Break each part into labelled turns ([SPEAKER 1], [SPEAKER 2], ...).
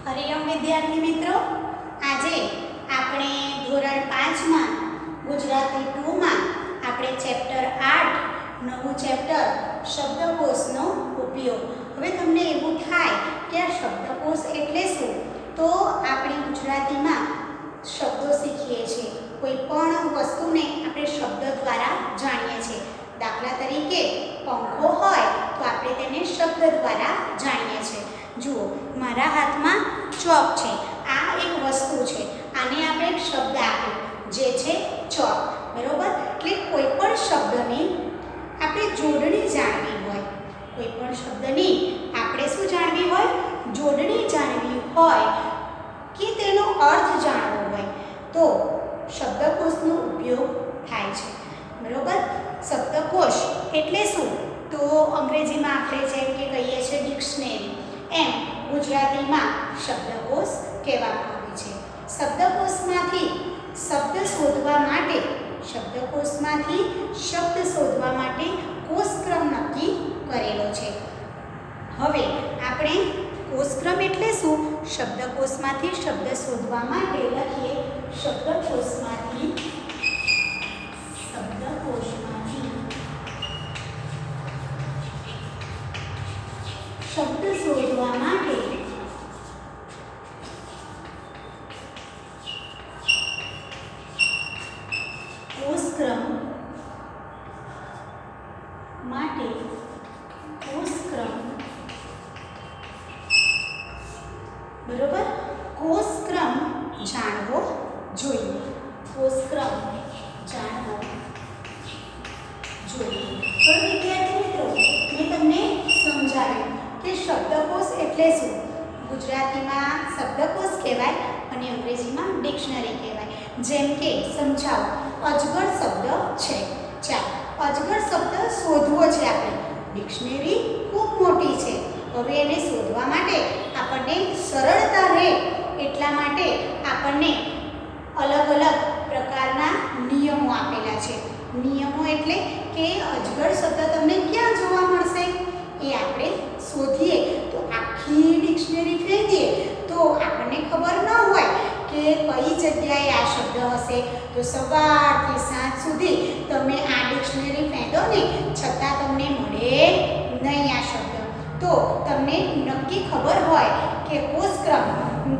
[SPEAKER 1] હરિયમ વિદ્યાર્થી મિત્રો, આજે આપણે ધોરણ 5 માં ગુજરાતી 2 માં આપણે ચેપ્ટર 8 નવું ચેપ્ટર શબ્દકોશનો ઉપયોગ. હવે તમને એવું થાય કે આ શબ્દકોશ એટલે શું? તો આપણે ગુજરાતીમાં શબ્દો શીખીએ છીએ. કોઈ પણ વસ્તુને આપણે શબ્દ દ્વારા જાણીએ છીએ. દાખલા તરીકે પંખો હોય તો આપણે તેને શબ્દ દ્વારા જાણીએ છીએ. જુઓ, મારા હાથમાં ચોક છે. આ એક વસ્તુ છે. આને આપણે એક શબ્દ આપ્યો જે છે ચોક. બરોબર? એટલે કોઈ પણ શબ્દની આપણે જોડણી જાણવી હોય, કોઈ પણ શબ્દની આપણે શું જાણવી હોય? જોડણી જાણવી હોય કે તેનો અર્થ જાણવો હોય તો શબ્દકોશનો ઉપયોગ થાય છે. બરોબર? શબ્દકોશ એટલે શું? તો અંગ્રેજીમાં આપણે જેમ કે કહીએ છીએ ડિક્શનરી, એમ ગુજરાતીમાં શબ્દકોશ કહેવામાં આવે છે. શબ્દકોશમાંથી શબ્દ શોધવા માટે કોષક્રમ નક્કી કરેલો છે. હવે આપણે કોષક્રમ એટલે શું? શબ્દકોશમાંથી શબ્દ શોધવા માટે લખીએ શબ્દ શોધવા માટે કોષક્રમ બરોબર, કોષક્રમ જાણવો જોઈએ. કોષક્રમ જાણવો જોઈએ. તો વિદ્યાર્થી મિત્રો, મેં તમને સમજાવ્યું કે શબ્દકોશ એટલે શું. ગુજરાતીમાં શબ્દકોશ કહેવાય અને અંગ્રેજીમાં ડિક્શનરી કહેવાય. જેમ કે સમજાવો, અજગર શબ્દ છે. ચાલો, અજગર શબ્દ શોધવો છે આપણે. ડિક્શનરી ખૂબ મોટી છે. હવે એને શોધવા માટે આપણને સરળતા રહે એટલા માટે આપણને અલગ અલગ પ્રકારના નિયમો આપેલા છે. નિયમો એટલે કે અજગર શબ્દ તમને ક્યાં જોવા મળશે એ આપણે શોધીએ તો આખી ડિક્શનરી ફેરવીએ તો આપણને ખબર ન હોય કે કઈ જગ્યાએ આ શબ્દ હશે. તો સવારથી સાંજ સુધી તમે આ ડિક્શનરી ફેંદો ને છતાં તમને મળે નહીં આ શબ્દ. તો તમને નક્કી ખબર હોય કે કોષક્રમ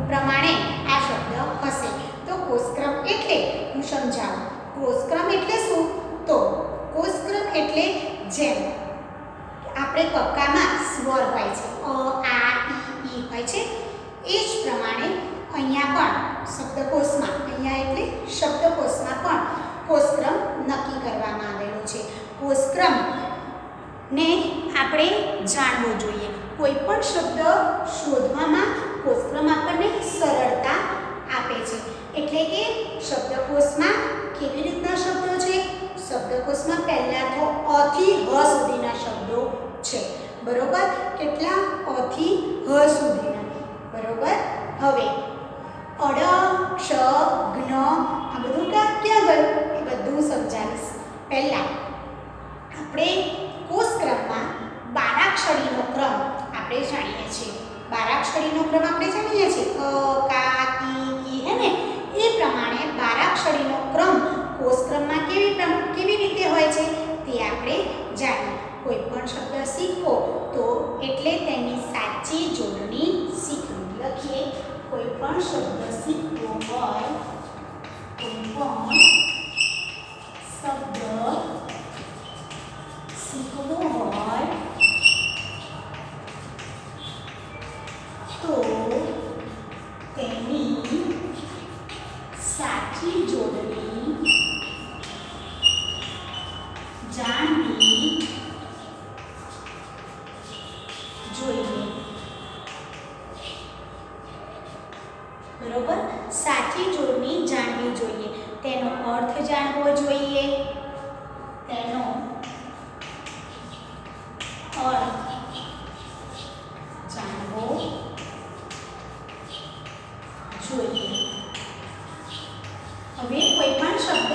[SPEAKER 1] પ્રમાણે આ શબ્દ હશે. તો કોષક્રમ એટલે હું સમજાવું. કોષક્રમ એટલે શું? તો કોષક્રમ એટલે જેમ આપણે કક્કામાં સ્વર હોય છે, અ, આ, ઈ હોય છે, એ જ પ્રમાણે અહીંયા પણ શબ્દકોશમાં પણ કોષક્રમ નક્કી કરવામાં આવેલો છે. કોષક્રમને આપણે જાણવો જોઈએ. કોઈ પણ શબ્દ શોધવામાં કોષક્રમ આપણને સરળતા આપે છે. એટલે કે શબ્દકોશમાં કેવી રીતના શબ્દો છે? શબ્દકોશમાં પહેલા તો અ થી હ સુધીના શબ્દો છે. બરોબર? કેટલા? અ થી હ સુધીના. બરોબર? હવે અડ, ક્ષ, જ્ઞ આ બધું ક્યાં ગયું એ બધું સમજાવીશ. પહેલા આપણે કોષક્રમમાં બારાક્ષરીનો ક્રમ આપણે જાણીએ છીએ. બારાક્ષરીનો ક્રમ આપણે જાણીએ છીએ ક, કા, કી, હે ને? એ પ્રમાણે બારાક્ષરીનો ક્રમ કોષક્રમમાં કેવી રીતે હોય છે તે આપણે જાણીએ. કોઈ પણ શબ્દ શીખવો તો એટલે તેની સાચી જોડણી શીખવી. લખીએ, કોઈ પણ શબ્દ શીખવો હોય, કોઈ પણ શબ્દ શીખવો હોય તો તેની સાચી જોડણી જાણવી જોઈએ. બરોબર? સાચી જોડણી જાણવી જોઈએ. તેનો અર્થ જાણવો જોઈએ. તેનો અર્થ જાણવો જોઈએ. હવે કોઈ પણ શબ્દ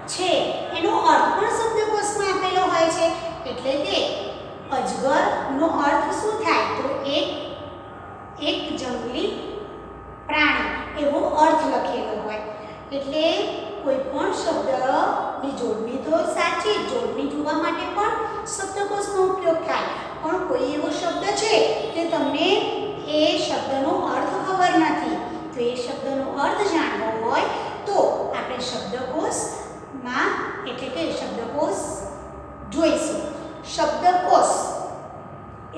[SPEAKER 1] છે એનો અર્થ પણ શબ્દકોશમાં આપેલો હોય છે. એટલે કે અજગરનો અર્થ શું થાય? તો એક જંગલી એટલે કોઈ પણ શબ્દની જોડણી તો સાચી જોડણી જોવા માટે પણ શબ્દકોશનો ઉપયોગ થાય, પણ કોઈ એવો શબ્દ છે કે તમને એ શબ્દનો અર્થ ખબર નથી, તો એ શબ્દનો અર્થ જાણવો હોય તો આપણે શબ્દકોશમાં એટલે કે શબ્દકોશ જોઈશું. શબ્દકોશ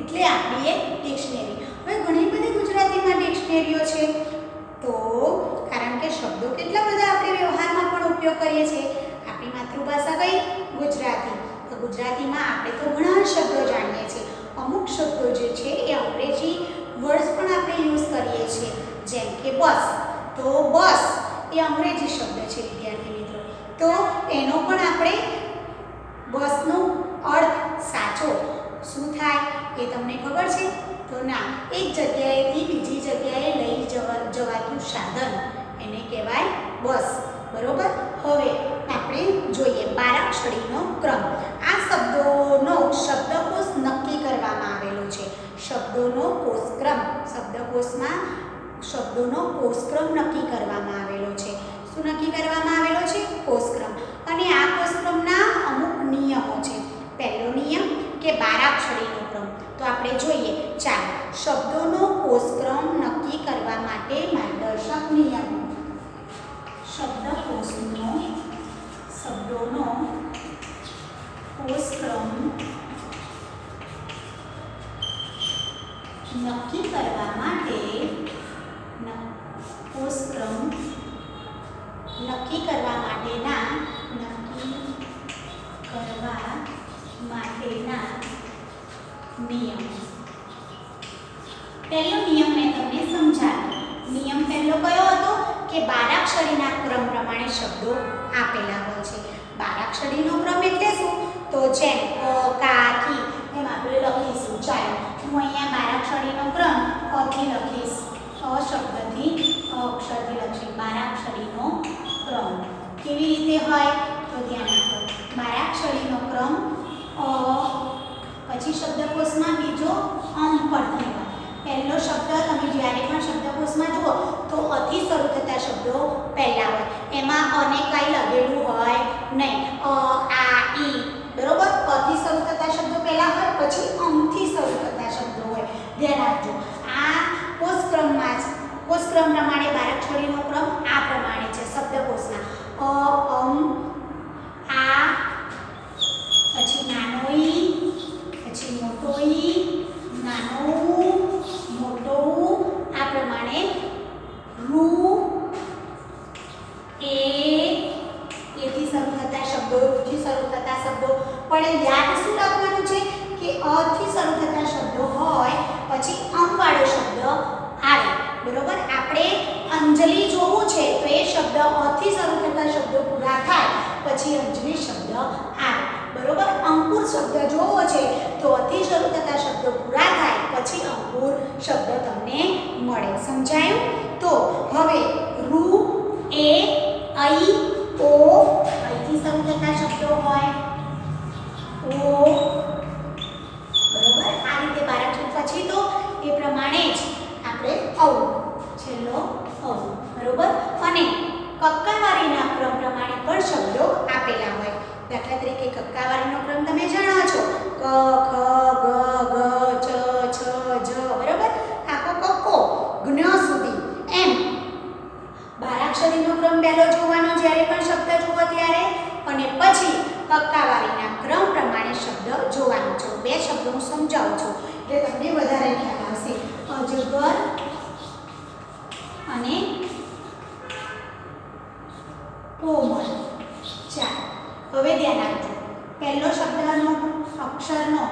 [SPEAKER 1] એટલે આપણી એક ડિક્શનરી. હવે ઘણી બધી ગુજરાતીમાં ડિક્શનરીઓ છે, તો કારણ કે શબ્દો કેટલા બધા આપણે વ્યવહારમાં પણ ઉપયોગ કરીએ છીએ. આપણી માતૃભાષા કઈ? ગુજરાતી. તો ગુજરાતીમાં આપણે તો ઘણા શબ્દો જાણીએ છીએ. અમુક શબ્દો જે છે એ અંગ્રેજી વર્ડ્સ પણ આપણે યુઝ કરીએ છીએ, જેમ કે બસ. તો બસ એ અંગ્રેજી શબ્દ છે વિદ્યાર્થી મિત્રો, તો એનો પણ આપણે બસનો અર્થ સાચો શું થાય એ તમને ખબર છે? તો ના, એક જગ્યાએથી બીજી જગ્યાએ લઈ જવાતું સાધન એને કહેવાય બસ. બરોબર. હવે આપણે જોઈએ બારાક્ષરીનો ક્રમ. આ શબ્દોનો શબ્દકોશ નક્કી કરવામાં આવેલો છે. શબ્દોનો કોષક્રમ, શબ્દકોશમાં શબ્દોનો કોષક્રમ નક્કી કરવામાં આવેલો છે. શું નક્કી કરવામાં આવેલો છે? કોષક્રમ. અને આ કોષક્રમના અમુક નિયમો છે. પહેલો નિયમ કે બારાક્ષરીનો ક્રમ. તો આપણે જોઈએ, ચાલો શબ્દોનો કોષક્રમ નક્કી કરવા માટે માર્ગદર્શક નિયમો. શબ્દોનો કોષક્રમ નક્કી કરવા માટેના નિયમો. પહેલો નિયમ મેં તમને સમજાવ્યો. નિયમ પહેલો કયો હતો કે બારાક્ષરીના ક્રમ પ્રમાણે શબ્દો આપેલા હોય છે. બારાક્ષરીનો ક્રમ એટલે શું? તો જેમ ક, કા, કી એમ આપણે લખીશું. ચાલો હું અહીંયા બારાક્ષરીનો ક્રમ અથી લખીશ. અ શબ્દથી અક્ષરથી લખીશ. બારાક્ષરીનો ક્રમ કેવી રીતે હોય તો ધ્યાન આપો. બારાક્ષરીનો ક્રમ પછી શબ્દકોશમાં બીજો અંક પરથી હોય. પહેલો શબ્દ તમે જ્યારે પણ શબ્દકોશમાં જુઓ તો અથી શરૂ થતા શબ્દો પહેલા હોય. એમાં અને કાંઈ લગેલું હોય નહીં. આ, ઈ. બરોબર. અથી શરૂ થતા શબ્દો પહેલા હોય, પછી અંથી શરૂ થતા શબ્દો હોય. ધ્યાન આપજો. આ કોષક્રમમાં જ કોષક્રમ પ્રમાણે બારાક્ષરીનો ક્રમ આ પ્રમાણે છે શબ્દકોશના. આ, પછી નાનો ઈ, પછી મોટો ઈ, નાનો મોટો આ પ્રમાણે રૂ, એથી શરૂ થતા શબ્દો, થી શરૂ થતા શબ્દો. પણ યાદ શું રાખવાનું છે કે અથી શરૂ થતા શબ્દો હોય પછી વાળો શબ્દ આવે. બરોબર. આપણે અંજલિ જોવું છે તો એ શબ્દ અથી શરૂ થતા શબ્દો પૂરા થાય પછી અંજલિ શબ્દ આવે. બરોબર. અંકુર શબ્દ જોવો છે તો અથી શરૂ થતા શબ્દો પૂરા થાય પછી અંકુર શબ્દ તમને મળે. સમજાયું? તો હવે રૂ, એ, ઐ, ઓ, અહીંથી શરૂ થતા શબ્દો હોય. ઓ. બરોબર. આ રીતે બારાક્ષરી પછી તો એ પ્રમાણે જ આપણે ઔ, છેલ્લો ઔ. બરોબર. અને કક્કાવારીના ક્રમ પ્રમાણે પણ શબ્દો આપેલા હોય. દાખલા તરીકે કક્કાવારીનો ક્રમ તમે જાણો છો. ક, ખ, ગ, ગ, ચ, છ, જ. બરોબર. આખો કક્કો જ્ઞ સુધી એમ બારાક્ષરીનો ક્રમ પહેલો જોવાનો જ્યારે પણ શબ્દ જુઓ ત્યારે, અને પછી કક્કાવારીના ક્રમ પ્રમાણે શબ્દ જોવાનો છે. બે શબ્દો હું સમજાવું છું એટલે તમને વધારે ખ્યાલ આવશે. અજગર અને કોમળ. ચાલો હવે ધ્યાન આપજો. પહેલો શબ્દનો અક્ષરનો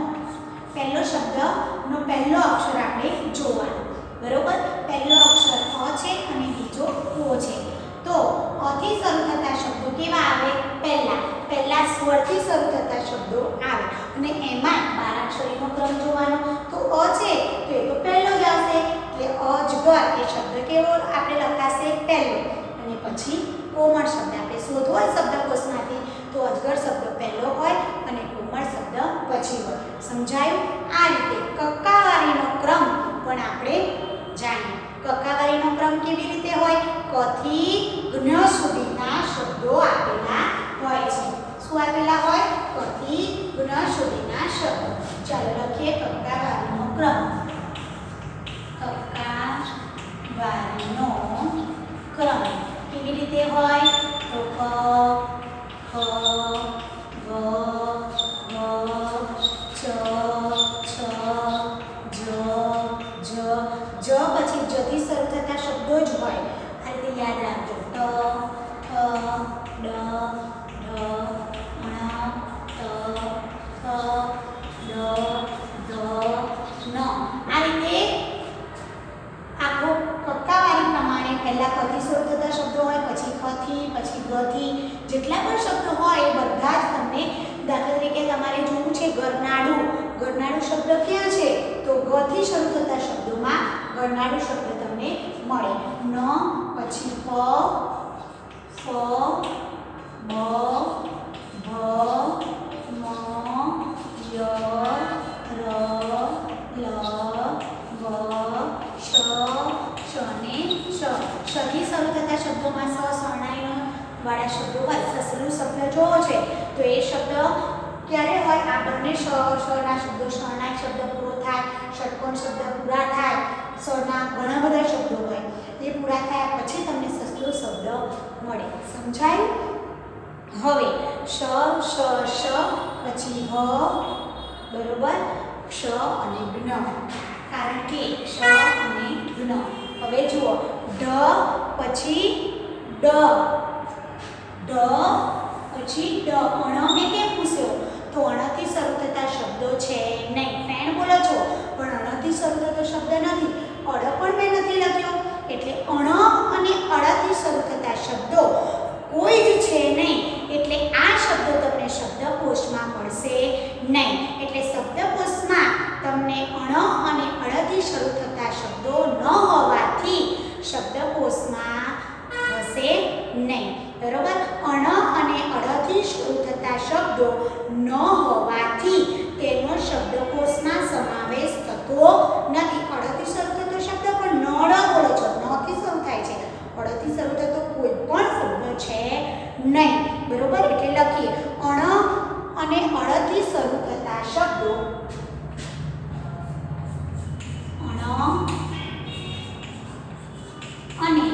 [SPEAKER 1] પહેલો શબ્દનો પહેલો અક્ષર આપણે જોવાનો. બરોબર. પહેલો અક્ષર અ છે અને બીજો ઓ છે. તો અથી શરૂ થતા શબ્દો કેવા આવે? પહેલા સ્વરથી શરૂ થતા શબ્દો આવે. અને એમાં બારાક્ષરીનો ક્રમ જોવાનો. તો અ છે તો એ તો પહેલો જ આવશે. એટલે અજગર એ શબ્દ કેવો આપણે લખાશે? પહેલો. અને પછી કોમળ શબ્દ આપણે શોધવો હોય શબ્દકોશમાંથી તો અજગર શબ્દ પહેલો હોય અને કોમળ શબ્દ પછી હોય. સમજાયું? આ રીતે કક્કાવારીનો ક્રમ પણ આપણે જાણીએ. કક્કાવારીનો ક્રમ કેવી રીતે હોય? ક થી જ્ઞ સુધીના ક્રમ. ટકાવારીનો ક્રમ કેવી રીતે હોય? તો ક, ખ, ગ, ઘ, ચ, છ, જ, જ. જ પછી જથી શરૂ થતા શબ્દો જ હોય. આ રીતે યાદ રાખજો. ટ, ઠ, ડ, ઢ, ણ, ત, થ, દ, ધ, ન. આ રીતે આખો કક્કાવારી પ્રમાણે પહેલા કથી શરૂ થતા શબ્દો હોય, પછી ખથી, પછી ગથી, જેટલા પણ શબ્દો હોય એ બધા જ તમને, દાખલા તરીકે તમારે જોવું છે ગરનાળું. ગરનાળું શબ્દ ક્યાં છે? તો ગથી શરૂ થતા શબ્દોમાં ગરનાળું શબ્દ તમને મળે. ન પછી પ, ફ, બ, ભ, મ, ય, ર, લ, વ, શ, શ ને શ. શથી શરૂ થતા શબ્દોમાં સ, શરણાઈનો વાળા શબ્દો હોય. સસલું શબ્દ જોવો છે તો એ શબ્દ ક્યારે હોય? આ બંને શ, શના શબ્દો, શરણાઈ શબ્દ પૂરો થાય, ષટકોણ શબ્દ પૂરા થાય, સના ઘણા બધા શબ્દો હોય એ પૂરા થયા પછી તમને સસલું શબ્દ મળે. સમજાયું? હવે શ, શ, શ પછી હ, બરોબર, ક્ષ અને જ્ઞ. કારણ કે ક્ષ અને જ્ઞ. હવે જુઓ ઢ પછી ડ, ઢ પછી ડ. અણ મેં કેમ પૂછ્યો? તો અણથી શરૂ થતા શબ્દો છે નહીં. ફેણ બોલો છો પણ અણથી શરૂ થતો શબ્દ નથી. અડ પણ મેં નથી લખ્યો એટલે અણ અને અડથી શરૂ થતા શબ્દો કોઈ જ છે નહીં. એટલે આ શબ્દો તમને શબ્દકોશમાં મળશે નહીં. એટલે શબ્દકોશમાં તમને અણ અને અડથી શરૂ થતા શબ્દો ન હોવાથી શબ્દકોશમાં હશે નહીં. બરોબર? અણ અને અડથી શરૂ થતા શબ્દો ન હોવાથી તેનો શબ્દકોશમાં સમાવેશ થતો નથી. અડથી શરૂ થતો શબ્દ પણ નળ બોલો છો, નથી શરૂ થાય છે. અડથી શરૂ થતો કોઈ પણ શબ્દ છે નહીં. બરોબર? એટલે લખીએ અણ અને અડથી શરૂ થતા શબ્દો, અણ અને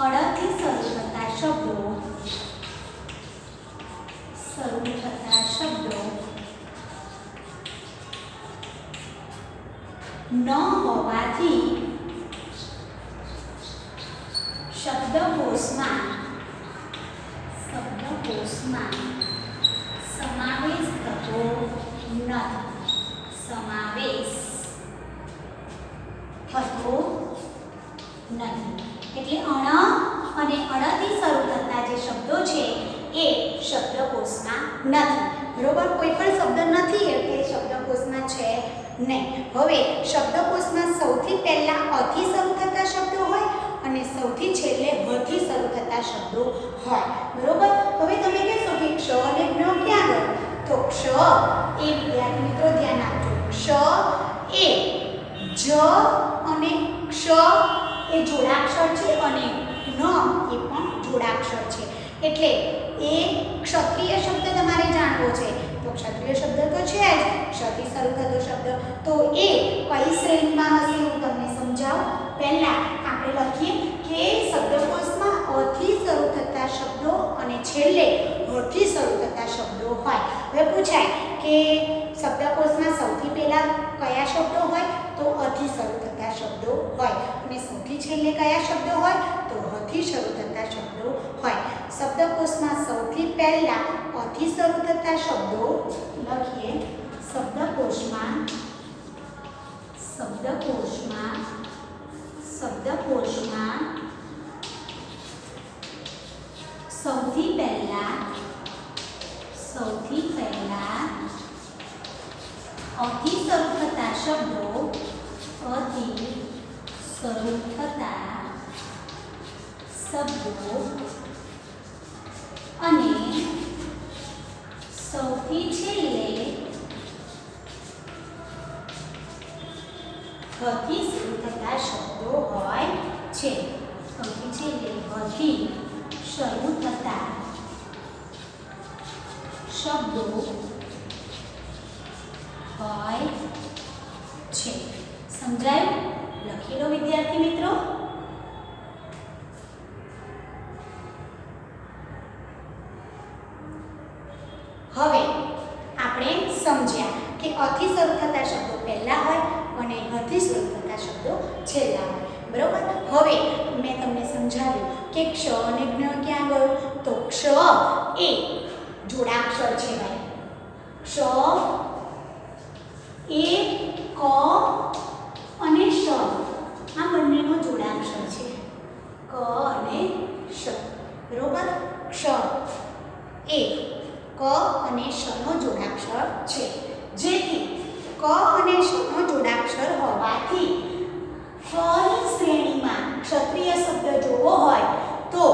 [SPEAKER 1] અડથી શરૂ થતા શબ્દો, ન હોવાથી શબ્દકોશમાં સમાવેશ થતો નથી. સમાવેશ થતો નથી. એટલે અણ અને અણથી શરૂ થતા જે શબ્દો છે એ શબ્દકોશમાં નથી. બરોબર? કોઈ પણ શબ્દ નથી એટલે શબ્દકોશમાં છે નહીં. હવે શબ્દકોશમાં સૌથી પહેલા અથી શરૂ થતા શબ્દો હોય અને સૌથી છેલ્લે હથી શરૂ થતા શબ્દો હોય. બરોબર? હવે તમે કહેશો કે ક્ષ અને જ્ઞ ક્યાં ગયો? તો ક્ષ એ, વિદ્યાર્થી મિત્રો ધ્યાન આપજો, ક્ષ એ જ અને ક્ષ એ જોડાક્ષર છે અને જ્ઞ એ પણ જોડાક્ષર છે. એટલે એ ક્ષત્રિય શબ્દ તમારે જાણવો છે. તો ક્ષત્રિય શબ્દ તો છે જ, ક્ષથી શરૂ થતો શબ્દ. તો એ કઈ શ્રેણીમાં હશે હું તમને સમજાવું. પહેલા આપણે લખીએ કે શબ્દકોશમાં અથી શરૂ થતા શબ્દો અને છેલ્લે હથી શરૂ થતા શબ્દો હોય. હવે પૂછાય કે શબ્દકોશમાં સૌથી પહેલા કયા શબ્દો હોય? તો અથી શરૂ થતા શબ્દો હોય. અને સૌથી છેલ્લે કયા શબ્દો હોય? તો હથી શરૂ થતા શબ્દો હોય. શબ્દકોશમાં સૌથી પહેલા અથી શરૂ થતા શબ્દો લખીએ. શબ્દકોશમાં સૌથી પહેલા અથી શરૂ થતા શબ્દો, અને સૌથી છેલ્લે હથી શરૂ થતા શબ્દો હોય છે. સૌથી છેલ્લે હથી શરૂ થતા શબ્દો હોય છે. સમજાયું? લખી લો વિદ્યાર્થી મિત્રો. હવે આપણે સમજ્યા કે અથી શરૂ થતા શબ્દો પહેલા હોય અને હથી શરૂ થતા શબ્દો છેલ્લા હોય. બરોબર? હવે મેં તમને સમજાવ્યું કે ક્ષ અને જ્ઞ ક્યાં ગયો? તો ક્ષ એ જોડાક્ષર છે ભાઈ. ક્ષ એ ક અને શ આ બંનેનો જોડાક્ષર છે. ક અને શ. બરોબર? ક્ષ એ ક અને શ નો જોડાક્ષર છે. જેથી ક અને શ નો જોડાક્ષર હોવાથી કની શ્રેણીમાં ક્ષત્રિય શબ્દ જોવો હોય તો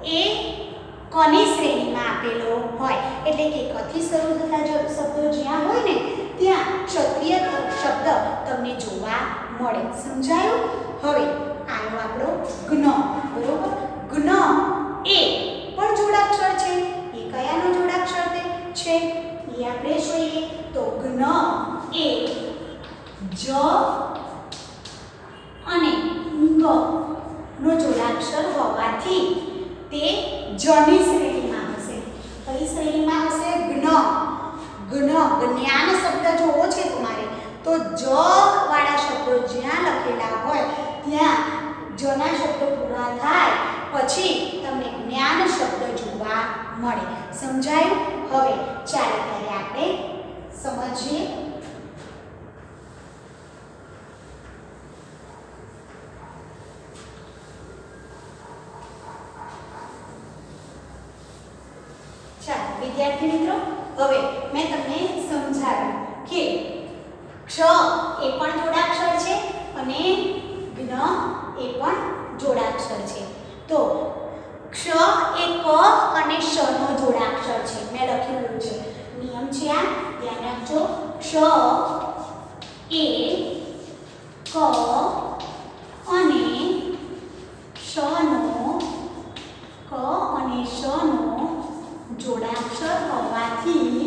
[SPEAKER 1] એ કની શ્રેણીમાં આપેલો હોય. એટલે કે કથી શરૂ થતા શબ્દો જ્યાં હોય ને ત્યાં ક્ષત્રિય શબ્દ તમને જોવા મળે. સમજાયું? હવે આનો આપણો જ્ઞ. બરોબર? જ્ઞ એ પણ જોડાક્ષર છે. એ કયાનો જોડાક્ષર છે એ આપણે જોઈએ તો જ્ઞ એ જ અને ંગ નો જોડાક્ષર હોવાથી તે જની શ્રેણીમાં હશે. કઈ શ્રેણીમાં હશે? જ્ઞ. જ્ઞાન શબ્દ જોવો છે તમારે તો જ વાળા શબ્દો જ્યાં લખેલા હોય ત્યાં જના શબ્દો પૂરા થાય પછી તમને જ્ઞાન શબ્દ જોવા મળે. સમજાયું? હવે ચાલો ત્યારે આપણે સમજીએ. ચાલો વિદ્યાર્થી મિત્રો, હવે મેં તમને સમજાવ્યું કે ક્ષ એ પણ જોડાક્ષર છે અને જ્ઞ એ પણ જોડાક્ષર છે. તો ક્ષ એ ક અને શ નો જોડાક્ષર છે. મેં લખેલું છે. નિયમ છે આ, ધ્યાન રાખજો. ક્ષ એ ક અને શ નો જોડાક્ષર હોવાથી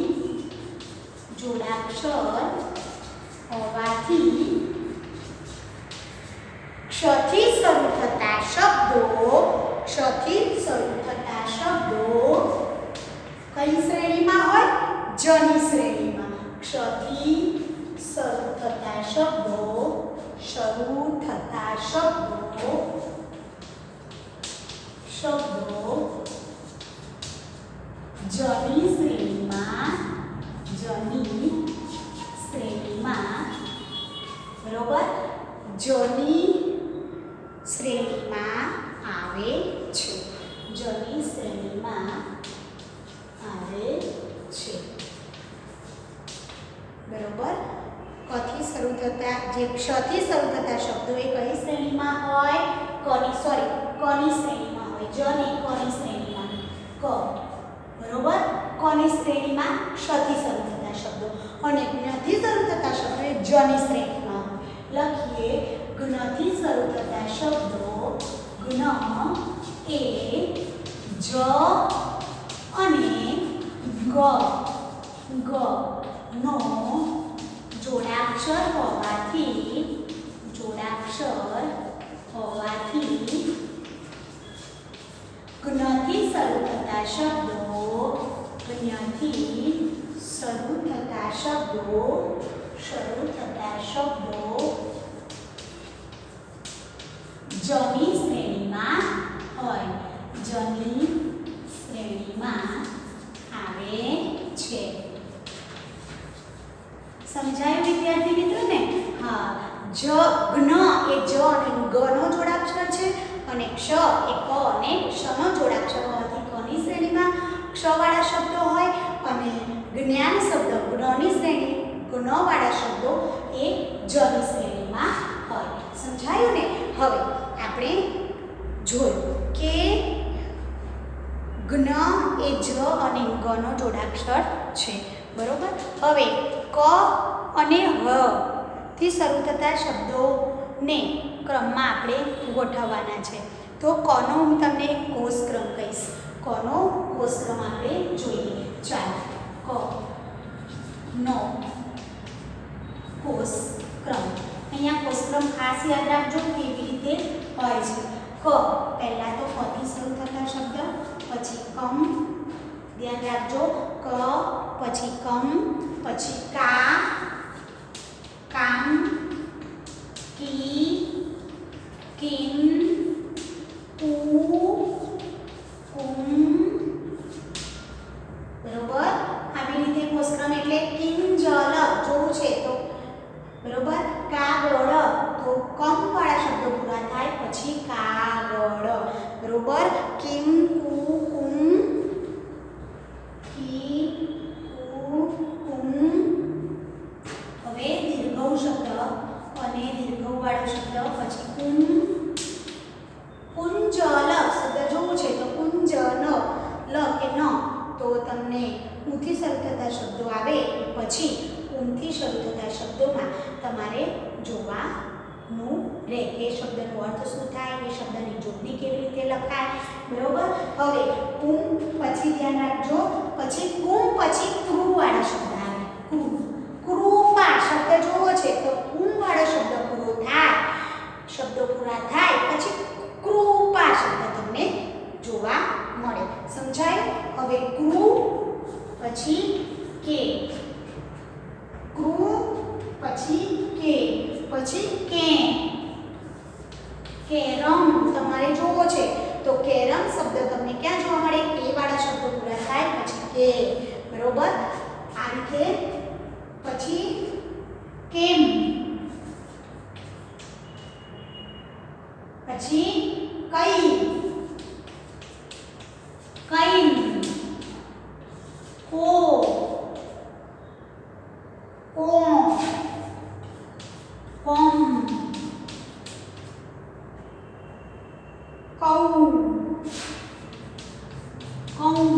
[SPEAKER 1] ક્ષથી શરૂ થતા શબ્દો કઈ શ્રેણીમાં હોય? જની શ્રેણીમાં. ક્ષથી શરૂ થતા શબ્દો જની શ્રેણીમાં બરોબર જની શ્રેણીમાં આવે છે. બરોબર? કથી શરૂ થતા જે ક્ષથી શરૂ થતા શબ્દો એ કઈ શ્રેણીમાં હોય? કની શ્રેણીમાં હોય. જને કની શ્રેણીમાં ક. બરોબર? કની શ્રેણીમાં ક્ષથી શરૂ થતા શબ્દો અને જ્ઞથી શરૂ થતા શબ્દો એ જની શ્રેણીમાં હોય. લખીએ જ્ઞથી શરૂ થતા શબ્દો જ્ઞ એ જ અને ગ નો જોડાક્ષર હોવાથી જ્ઞથી શરૂ થતા શબ્દો જની શ્રેણીમાં હોય. જની શ્રેણીમાં આવે છે. સમજાયું વિદ્યાર્થી મિત્રો ને? હા. જ્ઞ એ જ અને ગ નો જોડાક્ષર છે અને ક્ષ એ ક અને શ નો જોડાક્ષર હોવાથી કની શ્રેણીમાં ક્ષ વાળા શબ્દો હોય અને જ્ઞાન શબ્દ જ્ઞની શ્રેણી જ્ઞ વાળા શબ્દો એ જની શ્રેણીમાં હોય. સમજાયું ને? હવે આપણે જોયું કે જ્ઞ એ જ અને ગ નો જોડાક્ષર છે. બરોબર? હવે ક અને હ થી શરૂ થતા શબ્દોને ક્રમમાં આપણે ગોઠવવાના છે. તો કોનો હું તમને કોષક્રમ કહીશ. કોનો કોષક્રમ આપણે જોઈએ. ચાલો ક નો કોષક્રમ. કોષક્રમ ખાસ યાદ રાખજો કેવી રીતે હોય છે. ક પહેલા તો કથી શરૂ થતા શબ્દ, પછી કમ, ધ્યાન રાખજો, ક પછી કમ, પછી કા, કામ, કી, કિમ, કુ, કુમ. બરોબર, આવી રીતે કોષક્રમ એટલે કિંજલ જોવું છે તો બરોબર. કાગળ તો કમ વાળા શબ્દો પૂરા થાય પછી કાગળ. બરોબર, કિમ, કુ, કુમ, કી, કુ, કુમ. હવે દીર્ઘ શબ્દ અને દીર્ઘ વાળો શબ્દ પછી કુમ, કુંજલ શબ્દ જોવું છે તો કુંજન, લ કે ન તો તમને ઉથી શરૂ થતા શબ્દો આવે પછી ઉનથી શરૂ થતા શબ્દોમાં તમારે જોવાનું રહે કે શબ્દનો અર્થ શું થાય, એ શબ્દની જોડણી કેવી રીતે લખાય. બરોબર, હવે કુમ પછી ધ્યાન રાખજો, પછી કુમ પછી ક્રુ વાળો શબ્દ આવે. કુમ, કૃપા શબ્દ જોવો છે તો કુમ વાળો શબ્દ પૂરો થાય, શબ્દો પૂરા થાય પછી કૃપા શબ્દ તમને જોવા મળે. સમજાય? હવે ક્રુ પછી કે, ક્રુ પછી કે, પછી કેરમ તમારે જોવો છે તો કેરમ શબ્દ તમને ક્યાં જોવા મળે, કે વાળા શબ્દો પૂરા થાય પછી કે. બરોબર, આ રીતે પછી કેમ, પછી કઈ, કઈમ, કો, કોમ, કોમ, કૌ, કૌમ,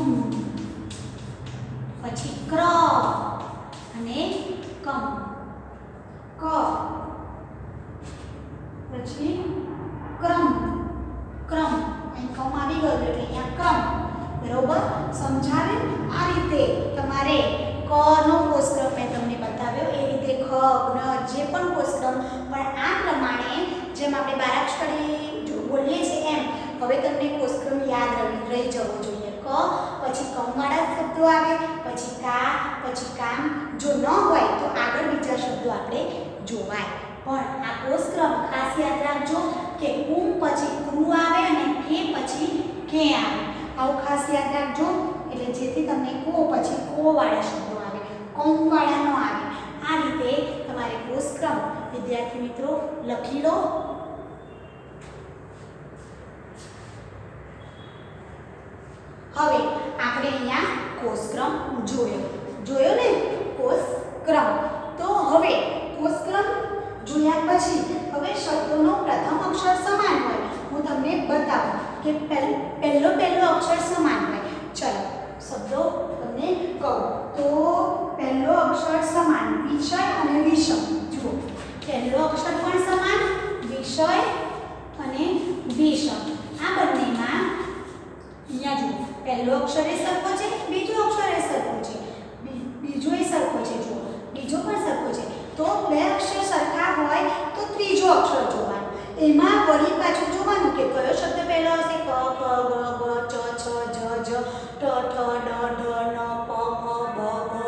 [SPEAKER 1] પછી ક્ર અને કમ. ક પછી ક્રમ, ક્રમ અહીં કમ આવી ગયો એટલે અહીંયા ક્રમ. બરોબર, સમજાવે? આ રીતે તમારે ક નો કોષક્રમ મેં તમને બતાવ્યો એ રીતે ખ, જ્ઞ જે પણ કોષક્રમ પણ આ પ્રમાણે જેમ આપણે બારાક્ષરી બોલીએ છીએ એમ હવે તમને કોષક્રમ યાદ રહી જવો જોઈએ. ક પછી કમવાળા શબ્દો આવે, પછી કા, પછી કામ. જો ન હોય તો આગળ બીજા શબ્દો આપણે જોવાય. પણ આ કોષક્રમ ખાસ યાદ રાખજો કે કુમ પછી ક્રુ આવે અને કે પછી કે આવે. આવું ખાસ યાદ રાખજો એટલે જેથી તમને કો પછી કો વાળા શબ્દો આવે, કૌમ વાળા ન આવે. આ રીતે તમારે કોષક્રમ વિદ્યાર્થી મિત્રો લખી લો. હવે આપણે અહીંયા કોષક્રમ જોયો ને કોષક્રમ. તો હવે કોષક્રમ જોયા પછી હવે શબ્દોનો પ્રથમ અક્ષર સમાન હોય. હું તમને બતાવું કે પહેલો અક્ષર સમાન હોય. ચલો શબ્દો તમને કહું તો પહેલો અક્ષર સમાન વિષય અને વિષમ. જુઓ પહેલો અક્ષર પણ સમાન, વિષય અને વિષમ. આ બંનેમાં અહીંયા જુઓ પહેલો અક્ષર એ સરખો છે, બીજો અક્ષર એ સરખો છે, બીજો એ સરખો છે. જુઓ બીજો પણ સરખો છે. તો બે અક્ષર સરખા હોય તો ત્રીજો અક્ષર જોવાનો. એમાં વળી પાછું જોવાનું કે કયો શબ્દ પહેલો હશે. ક, ખ, ગ, ગ, ચ, છ, જ, જ, ટ, ઠ, ડ, ઢ, ન, પ, ફ, બ, ભ,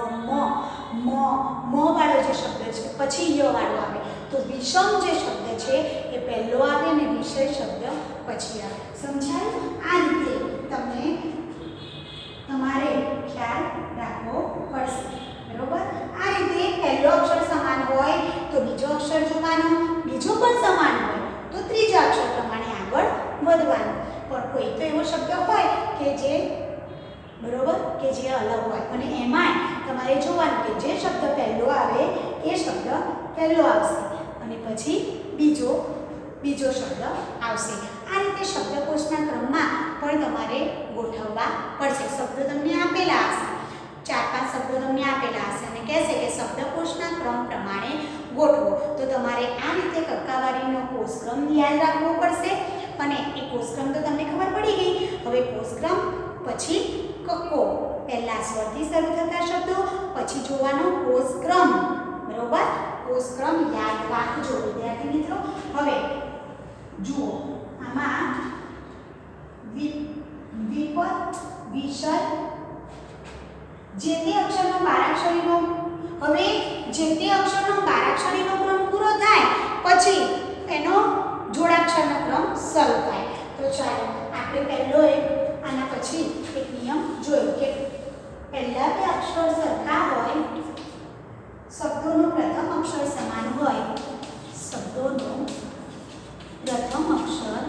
[SPEAKER 1] મ વાળો જે શબ્દ છે પછી ય વાળો આવે. તો વિષમ જે શબ્દ છે એ પહેલો આવે અને વિષય શબ્દ પછી આવે. સમજાય? આ રીતે તમને તમારે ખ્યાલ રાખવો પડશે. બરોબર, આ રીતે પહેલો અક્ષર સમાન હોય તો બીજો અક્ષર જોવાનો, બીજો પણ સમાન હોય તો ત્રીજા અક્ષર પ્રમાણે આગળ વધવાનું. પણ કોઈ તો એવો શબ્દ હોય કે જે બરોબર કે જે અલગ હોય અને એમાં તમારે જોવાનું કે જે શબ્દ પહેલો આવે એ શબ્દ પહેલો આવશે અને પછી બીજો શબ્દ આવશે. આ રીતે શબ્દકોશના ક્રમમાં પણ તમારે ગોઠવવા પડશે. શબ્દો તમને આપેલા હશે, 4-5 શબ્દો તમને આપેલા હશે અને કહેશે કે શબ્દકોશના ક્રમ પ્રમાણે ગોઠવો. તો તમારે આ રીતે કક્કાવારીનો કોષક્રમ યાદ રાખવો પડશે અને એ કોષક્રમ તો તમને ખબર પડી ગઈ. હવે કોષક્રમ પછી કક્કો, પહેલા સ્વરથી શરૂ થતા શબ્દો, પછી જોવાનો કોષક્રમ. બરોબર, શબ્દકોશ ક્રમ યાદ રાખજો વિદ્યાર્થી મિત્રો. હવે જુઓ આમાં વિપદ વિસર્ગ જે તે અક્ષરનો બારાક્ષરીનો હવે જે તે અક્ષરનો બારાક્ષરીનો ક્રમ પૂરો થાય પછી એનો જોડાક્ષરનો ક્રમ શરૂ થાય. તો ચાલો આપણે પહેલો આના પછી એક નિયમ જોયો કે પહેલા બે અક્ષર સરખા હોય, શબ્દોનો પ્રથમ અક્ષર સમાન હોય, શબ્દોનો પ્રથમ અક્ષર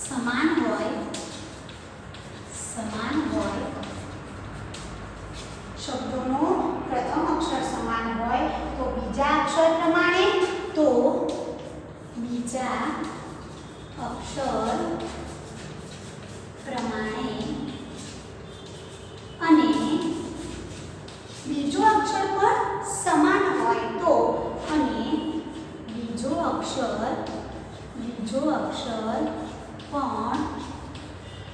[SPEAKER 1] સમાન હોય શબ્દોનો પ્રથમ અક્ષર સમાન હોય તો બીજા અક્ષર પ્રમાણે અને બીજો અક્ષર પણ સમાન હોય તો અને બીજો અક્ષર પણ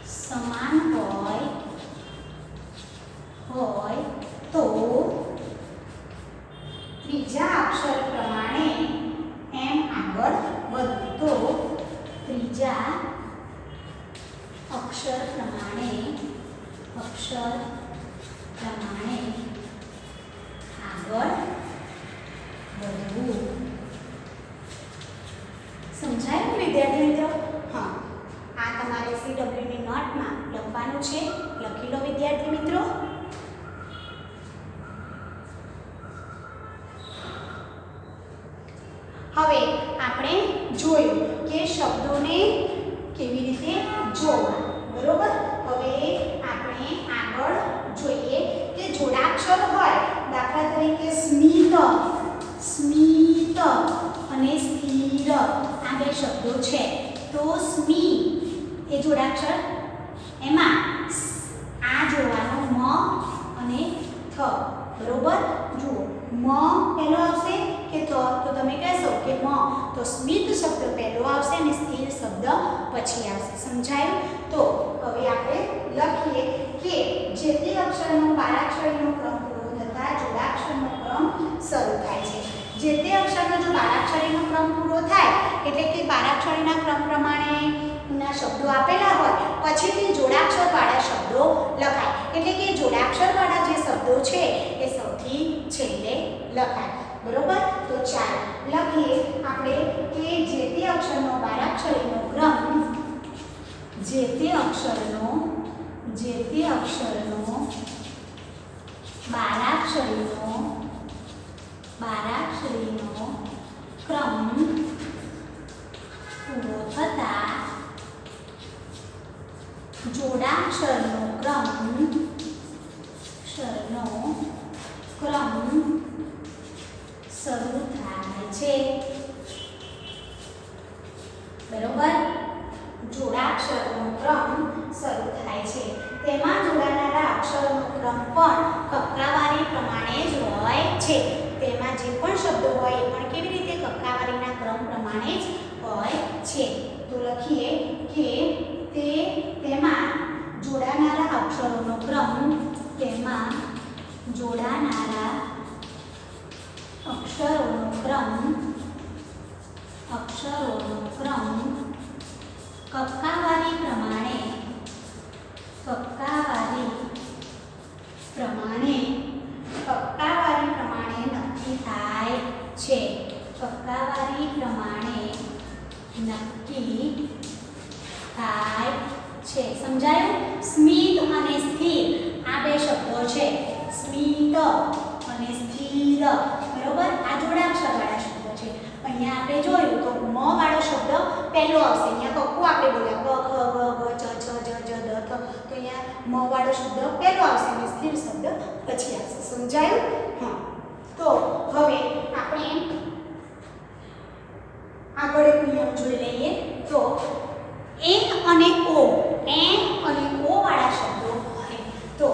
[SPEAKER 1] સમાન હોય તો ત્રીજા અક્ષર પ્રમાણે એમ આગળ વધવું. તો ત્રીજા અક્ષર પ્રમાણે આગળ વધવું. સમજાયું વિદ્યાર્થી મિત્રો? હા, આ તમારે CW ની નોટમાં લખવાનું છે. લખી લો વિદ્યાર્થી મિત્રો. હવે આપણે જોયું કે શબ્દોને કેવી રીતે જોવા, બરોબર. હવે આપણે આગળ જોઈએ કે જોડાક્ષર હોય, દાખલા તરીકે સ્મિત અને સ્થિર આ બે શબ્દો છે. તો સ્મી એ જોડાક્ષર, એમાં આ જોવાનું મ અને થ, બરોબર. જુઓ મ પહેલો આવશે કે થ, તો તમે કહેશો કે મ, તો સ્મિત શબ્દ પહેલો આવશે અને સ્થિર શબ્દ પછી આવશે. સમજાયું? તો હવે આપણે લખીએ કે જે તે અક્ષરનો બારાક્ષરીનો ક્રમ પૂરો થતાં જોડાક્ષરનો ક્રમ શરૂ થાય છે. જે તે અક્ષરનો જો બારાક્ષરીનો ક્રમ પૂરો થાય એટલે કે બારાક્ષરીના ક્રમ પ્રમાણેના શબ્દો આપેલા હોય પછી તે જોડાક્ષરવાળા શબ્દો લખાય. એટલે કે જોડાક્ષરવાળા જે શબ્દો છે એ સૌથી છેલ્લે લખાય, બરોબર. તો ચાલો લખીએ આપણે કે જે તે અક્ષરનો બારાક્ષરીનો ક્રમ જે તે અક્ષરનો બારાક્ષરીનો ક્રમ પૂરો થતા જોડાક્ષરનો ક્રમ શરૂ થાય છે, બરોબર. જોડાક્ષરનો ક્રમ શરૂ થાય છે. તેમાં જોડાનારા અક્ષરોનો ક્રમ પણ કક્કાવારી પ્રમાણે જ હોય છે. તેમાં જે પણ શબ્દો હોય એ પણ કેવી રીતે કક્કાવારીના ક્રમ પ્રમાણે જ હોય છે. તો લખીએ કે તેમાં જોડાનારા અક્ષરોનો ક્રમ કક્કાવારી પ્રમાણે નક્કી થાય છે. સમજાયું? સ્મિત અને સ્થિર આ બે શબ્દો છે. સ્મિત અને સ્થિર, બરોબર. આ જોડાક્ષરવાળા શબ્દો છે. અહીંયા આપણે જોયું તો મ વાળો શબ્દ પહેલો આવશે. અહીંયા કક્કુ આપણે બોલ્યા ક ખ ગ ઘ ચ છ જ જ દ થ, તો અહીંયા મ વાળો શબ્દ પહેલો આવશે અને સ્થિર શબ્દ પછી આવશે. સમજાયું? હા. તો હવે આપણે આગળ એક નિયમ જોઈ લઈએ. તો એ અને ઓ વાળા શબ્દો હોય તો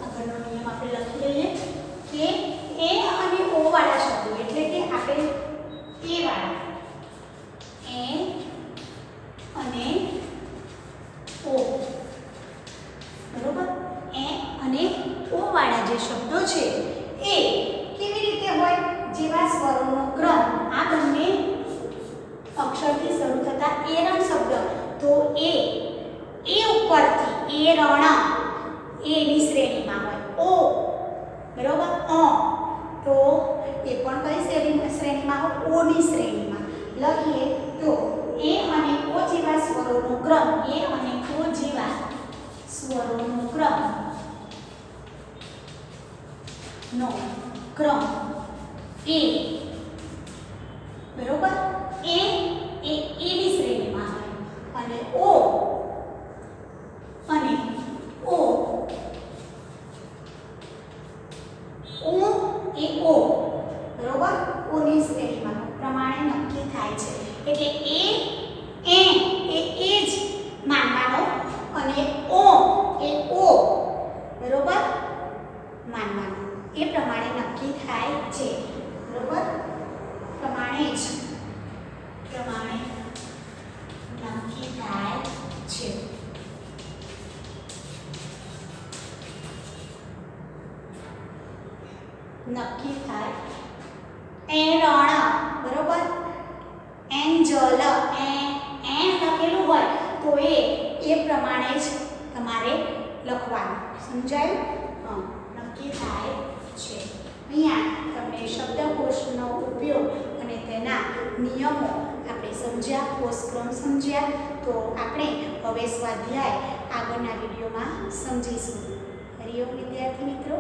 [SPEAKER 1] આગળનો નિયમ આપણે લખી લઈએ કે એ અને ઓ વાળા શબ્દો એટલે કે આપણે એ વાળા એ અને ઓ, બરોબર. એ અને ઓ વાળા જે શબ્દો છે એ એ બરોબર એ ની શ્રેણીમાં આવે અને ઓ અને ઓ એ ઓ બરોબર ઓ ની શ્રેણીમાં પ્રમાણે નક્કી થાય છે એટલે એ જ માનવાનો અને ઓ બરોબર માનવાનો એ પ્રમાણે નક્કી થાય છે બરોબર પ્રમાણે નક્કી થાય છે નક્કી થાય એરણ બરોબર એન્જલ એ લખેલું હોય તો એ પ્રમાણે જ તમારે લખવાનું સમજાયું નક્કી થાય છે અહીંયા તમને શબ્દકોશનો ઉપયોગ અને તેના નિયમો આપણે સમજ્યા કોષક્રમ સમજ્યા તો આપણે હવે સ્વાધ્યાય આગળના વિડીયોમાં સમજીશું હરિઓમ વિદ્યાર્થી મિત્રો